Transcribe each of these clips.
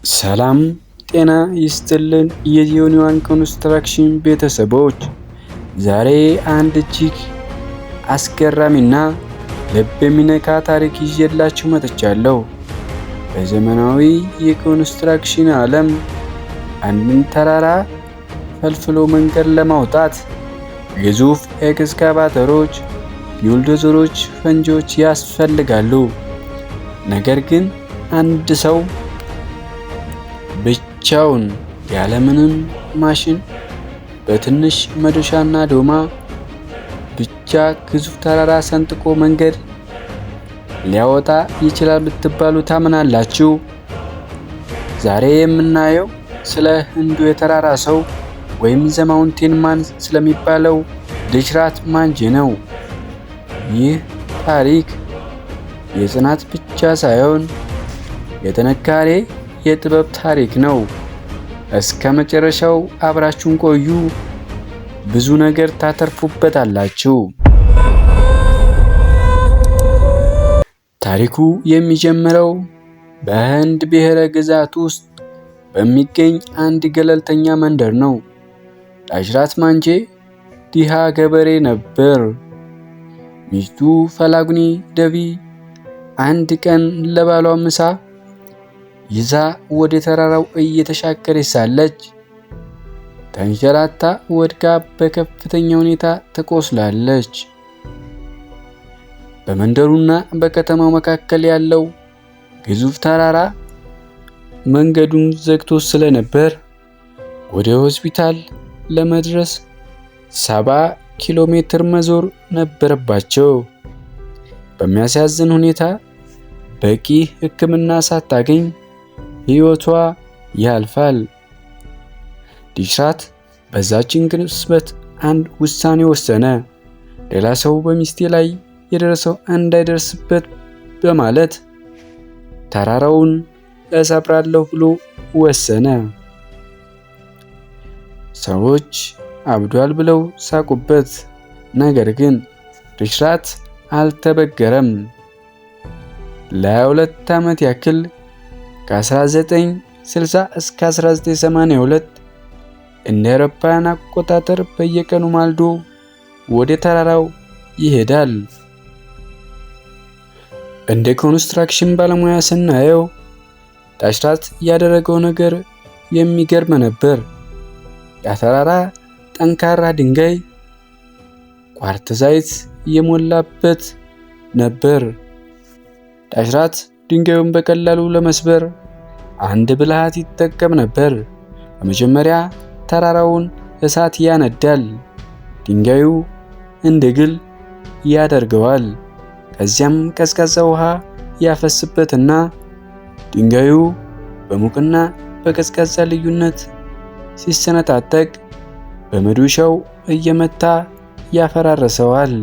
ሰላም ጤና ይስጥልን የዮኒዋን ኮንስትራክሽን ቤተሰቦች፣ ዛሬ አንድ እጅግ አስገራሚና ልብ የሚነካ ታሪክ ይዤላችሁ መጥቻለሁ። በዘመናዊ የኮንስትራክሽን ዓለም አንድን ተራራ ፈልፍሎ መንገድ ለማውጣት ግዙፍ ኤክስካቫተሮች፣ ቡልዶዘሮች፣ ፈንጂዎች ያስፈልጋሉ። ነገር ግን አንድ ሰው ብቻውን ያለምንም ማሽን በትንሽ መዶሻና ዶማ ብቻ ግዙፍ ተራራ ሰንጥቆ መንገድ ሊያወጣ ይችላል ብትባሉ ታምናላችሁ? ዛሬ የምናየው ስለ ህንዱ የተራራ ሰው ወይም ዘ ማውንቴን ማን ስለሚባለው ዲሽራት ማንጂ ነው። ይህ ታሪክ የጽናት ብቻ ሳይሆን የጥንካሬ የጥበብ ታሪክ ነው። እስከ መጨረሻው አብራችሁን ቆዩ፣ ብዙ ነገር ታተርፉበታላችሁ። ታሪኩ የሚጀምረው በህንድ ብሔረ ግዛት ውስጥ በሚገኝ አንድ ገለልተኛ መንደር ነው። ዲሽራት ማንጂ ድሃ ገበሬ ነበር። ሚስቱ ፈላጉኒ ደቪ አንድ ቀን ለባሏ ምሳ ይዛ ወደ ተራራው እየተሻገረች ሳለች ተንሸራታ ወድቃ በከፍተኛ ሁኔታ ተቆስላለች። በመንደሩና በከተማው መካከል ያለው ግዙፍ ተራራ መንገዱን ዘግቶ ስለነበር ወደ ሆስፒታል ለመድረስ 70 ኪሎ ሜትር መዞር ነበረባቸው። በሚያሳዝን ሁኔታ በቂ ሕክምና ሳታገኝ ሕይወቷ ያልፋል። ዲሽራት በዛችን ቅጽበት አንድ ውሳኔ ወሰነ። ሌላ ሰው በሚስቴ ላይ የደረሰው እንዳይደርስበት በማለት ተራራውን እሰብራለሁ ብሎ ወሰነ። ሰዎች አብዷል ብለው ሳቁበት። ነገር ግን ዲሽራት አልተበገረም። ለ2 ዓመት ያክል ከ1960 እስከ 1982 እንደ አውሮፓውያን አቆጣጠር በየቀኑ ማልዶ ወደ ተራራው ይሄዳል። እንደ ኮንስትራክሽን ባለሙያ ስናየው ዲሽራት ያደረገው ነገር የሚገርም ነበር። ያ ተራራ ጠንካራ ድንጋይ፣ ኳርትዛይት የሞላበት ነበር። ዲሽራት ድንጋዩን በቀላሉ ለመስበር አንድ ብልሃት ይጠቀም ነበር። በመጀመሪያ ተራራውን እሳት ያነዳል። ድንጋዩ እንደ ግል ያደርገዋል። ከዚያም ቀዝቃዛ ውሃ ያፈስበትና ድንጋዩ በሙቅና በቀዝቃዛ ልዩነት ሲሰነጣጠቅ በመዶሻው እየመታ ያፈራርሰዋል።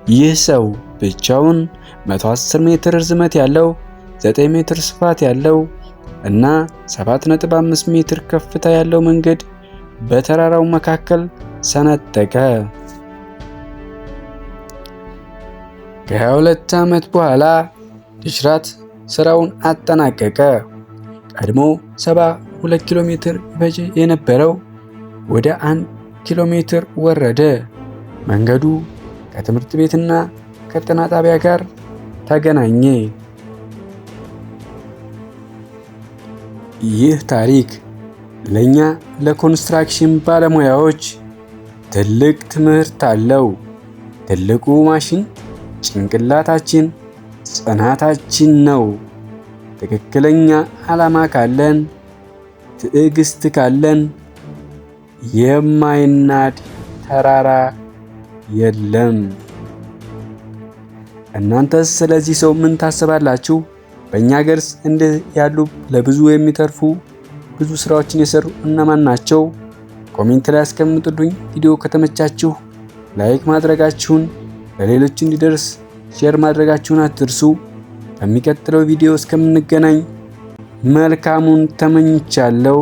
ይህ ሰው ብቻውን 110 ሜትር ርዝመት ያለው፣ 9 ሜትር ስፋት ያለው እና 7.5 ሜትር ከፍታ ያለው መንገድ በተራራው መካከል ሰነጠቀ። ከ22 ዓመት በኋላ ዲሽራት ስራውን አጠናቀቀ። ቀድሞ 72 ኪሎ ሜትር ይፈጅ የነበረው ወደ 1 ኪሎ ሜትር ወረደ። መንገዱ ከትምህርት ቤትና ከጤና ጣቢያ ጋር ተገናኘ። ይህ ታሪክ ለኛ ለኮንስትራክሽን ባለሙያዎች ትልቅ ትምህርት አለው። ትልቁ ማሽን ጭንቅላታችን፣ ጽናታችን ነው። ትክክለኛ ዓላማ ካለን፣ ትዕግስት ካለን የማይናድ ተራራ የለም። እናንተስ ስለዚህ ሰው ምን ታስባላችሁ? በእኛ ሀገርስ እንዲህ ያሉ ለብዙ የሚተርፉ ብዙ ስራዎችን የሰሩ እነማን ናቸው? ኮሜንት ላይ አስቀምጡልኝ። ቪዲዮ ከተመቻችሁ ላይክ ማድረጋችሁን፣ ለሌሎች እንዲደርስ ሼር ማድረጋችሁን አትርሱ። በሚቀጥለው ቪዲዮ እስከምንገናኝ መልካሙን ተመኝቻለሁ።